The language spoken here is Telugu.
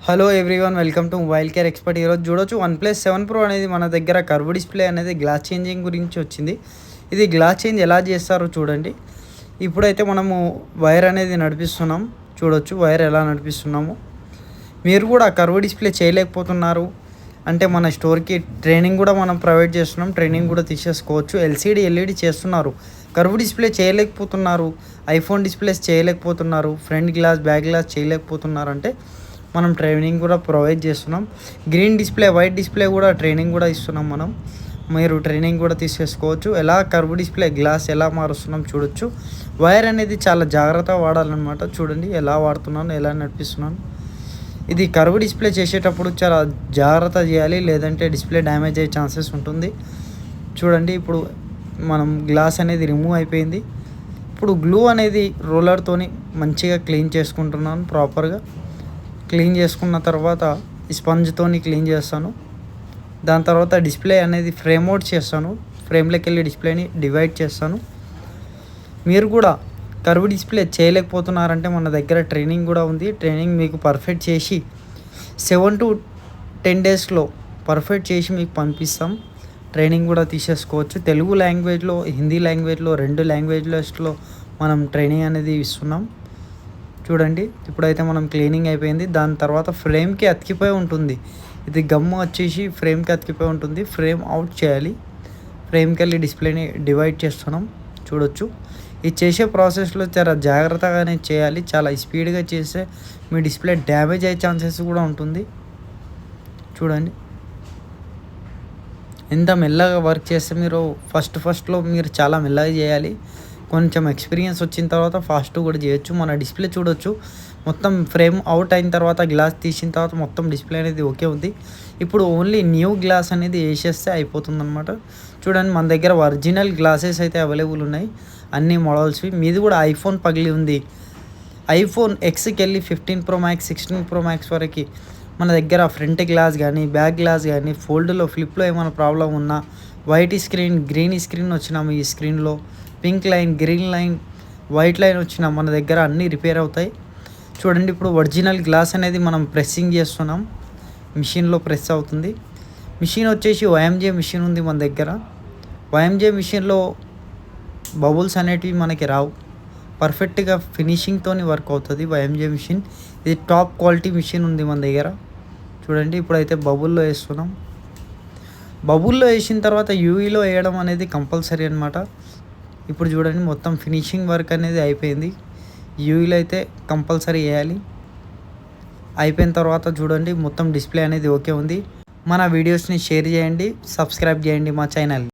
Hello everyone, welcome to mobile care expert. ఈరోజు చూడొచ్చు OnePlus 7 Pro అనేది మన దగ్గర కర్వ్ డిస్ప్లే అనేది గ్లాస్ చేంజింగ్ గురించి వచ్చింది. ఇది గ్లాస్ చేంజ్ ఎలా చేస్తారో చూడండి. ఇప్పుడైతే మనము వైర్ అనేది నడిపిస్తున్నాం. చూడొచ్చు వైర్ ఎలా నడిపిస్తున్నాము. మీరు కూడా కర్వ్ డిస్ప్లే చేయలేకపోతున్నారు అంటే మన స్టోర్కి ట్రైనింగ్ కూడా మనం ప్రొవైడ్ చేస్తున్నాం. ట్రైనింగ్ కూడా తీసేసుకోవచ్చు. ఎల్సీడీ ఎల్ఈడి చేస్తున్నారు, కర్వ్ డిస్ప్లే చేయలేకపోతున్నారు, ఐఫోన్ డిస్ప్లేస్ చేయలేకపోతున్నారు, ఫ్రంట్ గ్లాస్ బ్యాక్ గ్లాస్ చేయలేకపోతున్నారు అంటే మనం ట్రైనింగ్ కూడా ప్రొవైడ్ చేస్తున్నాం. గ్రీన్ డిస్ప్లే వైట్ డిస్ప్లే కూడా ట్రైనింగ్ కూడా ఇస్తున్నాం మనం. మీరు ట్రైనింగ్ కూడా తీసేసుకోవచ్చు. ఎలా కర్వ్ డిస్ప్లే గ్లాస్ ఎలా మారుస్తున్నాం చూడొచ్చు. వైర్ అనేది చాలా జాగ్రత్తగా వాడాలన్నమాట. చూడండి ఎలా వాడుతున్నాను, ఎలా నడిపిస్తున్నాను. ఇది కర్వ్ డిస్ప్లే చేసేటప్పుడు చాలా జాగ్రత్త చేయాలి, లేదంటే డిస్ప్లే డ్యామేజ్ అయ్యే ఛాన్సెస్ ఉంటుంది. చూడండి ఇప్పుడు మనం గ్లాస్ అనేది రిమూవ్ అయిపోయింది. ఇప్పుడు గ్లూ అనేది రోలర్తోని మంచిగా క్లీన్ చేసుకుంటున్నాను. ప్రాపర్గా క్లీన్ చేసుకున్న తర్వాత స్పంజ్తోని క్లీన్ చేస్తాను. దాని తర్వాత డిస్ప్లే అనేది ఫ్రేమ్ అవుట్ చేస్తాను. ఫ్రేమ్లోకి వెళ్ళి డిస్ప్లేని డివైడ్ చేస్తాను. మీరు కూడా కర్వ్ డిస్ప్లే చేయలేకపోతున్నారంటే మన దగ్గర ట్రైనింగ్ కూడా ఉంది. ట్రైనింగ్ మీకు పర్ఫెక్ట్ చేసి 7 to 10 డేస్లో పర్ఫెక్ట్ చేసి మీకు పంపిస్తాం. ట్రైనింగ్ కూడా తీసేసుకోవచ్చు. తెలుగు లాంగ్వేజ్లో, హిందీ లాంగ్వేజ్లో, 2 లాంగ్వేజ్లో మనం ట్రైనింగ్ అనేది ఇస్తున్నాం. చూడండి ఇప్పుడైతే మనం క్లీనింగ్ అయిపోయింది. దాని తర్వాత ఫ్రేమ్కి అతికిపోయి ఉంటుంది. ఇది గమ్ము వచ్చేసి ఫ్రేమ్కి అతికిపోయి ఉంటుంది. ఫ్రేమ్ అవుట్ చేయాలి. ఫ్రేమ్కి వెళ్ళి డిస్ప్లేని డివైడ్ చేస్తున్నాం. చూడొచ్చు ఇది చేసే ప్రాసెస్లో చాలా జాగ్రత్తగానే చేయాలి. చాలా స్పీడ్గా చేస్తే మీ డిస్ప్లే డ్యామేజ్ అయ్యే ఛాన్సెస్ కూడా ఉంటుంది. చూడండి ఎంత మెల్లగా వర్క్ చేస్తే మీరు ఫస్ట్లో మీరు చాలా మెల్లగా చేయాలి. కొంచెం ఎక్స్పీరియన్స్ వచ్చిన తర్వాత ఫాస్ట్ కూడా చేయొచ్చు. మన డిస్ప్లే చూడొచ్చు మొత్తం ఫ్రేమ్ అవుట్ అయిన తర్వాత గ్లాస్ తీసిన తర్వాత మొత్తం డిస్ప్లే అనేది ఓకే ఉంది. ఇప్పుడు ఓన్లీ న్యూ గ్లాస్ అనేది వేసేస్తే అయిపోతుంది అనమాట. చూడండి మన దగ్గర ఒరిజినల్ గ్లాసెస్ అయితే అవైలబుల్ ఉన్నాయి, అన్ని మోడల్స్వి. మీది కూడా ఐఫోన్ పగిలి ఉంది. ఐఫోన్ ఎక్స్కి వెళ్ళి 15 Pro Max 16 Pro Max వరకు మన దగ్గర ఫ్రంట్ గ్లాస్ కానీ బ్యాక్ గ్లాస్ కానీ ఫోల్డ్లో ఫ్లిప్లో ఏమైనా ప్రాబ్లం ఉన్నా, వైట్ స్క్రీన్ గ్రీన్ స్క్రీన్ వచ్చినా, మీ స్క్రీన్లో pink line green line white line వచ్చినా మన దగ్గర అన్నీ రిపేర్ అవుతాయి. చూడండి ఇప్పుడు ఒరిజినల్ గ్లాస్ అనేది మనం ప్రెస్సింగ్ చేస్తున్నాం. మిషన్లో ప్రెస్ అవుతుంది. మిషన్ వచ్చేసి OMG మిషన్ ఉంది మన దగ్గర. OMG మిషన్లో బబుల్స్ అనేటివి మనకి రావు. పర్ఫెక్ట్గా ఫినిషింగ్తో వర్క్ అవుతుంది OMG మిషన్. ఇది టాప్ క్వాలిటీ మిషన్ ఉంది మన దగ్గర. చూడండి ఇప్పుడైతే బబుల్లో వేస్తున్నాం. బబుల్లో వేసిన తర్వాత యూవీలో వేయడం అనేది కంపల్సరీ అనమాట. ఇప్పుడు చూడండి మొత్తం ఫినిషింగ్ వర్క్ అనేది అయిపోయింది. యూవీలో అయితే కంపల్సరీ వేయాలి. అయిపోయిన తర్వాత చూడండి మొత్తం డిస్ప్లే అనేది ఓకే ఉంది. మన వీడియోస్ని షేర్ చేయండి, సబ్స్క్రైబ్ చేయండి మా ఛానల్.